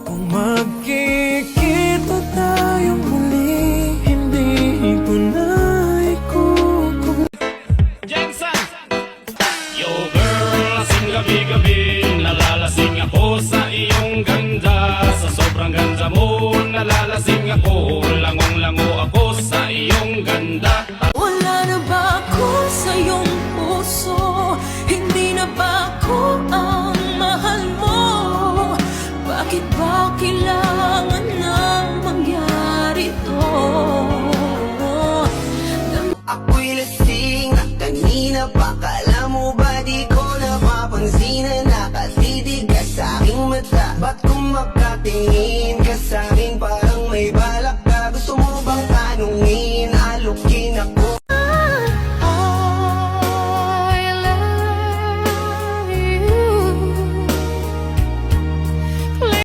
Kung magkikita tayong muli, hindi ko na ikukulit. Jensen! Yo girl, lasing gabi-gabi, nalalasing ako sa iyong ganda. Sa sobrang ganda mo, nalalasing ako, langong-lango ako sa iyong ganda. Wala na ba ako sa iyong puso? Hindi na ba ako ang mahal mo? Bakit ba kailangan nang mangyari to? Ako'y lasing na kanina pa. Kala mo ba di ko napapansin na nakatitig ka sa aking mata? Ba't kung makatingin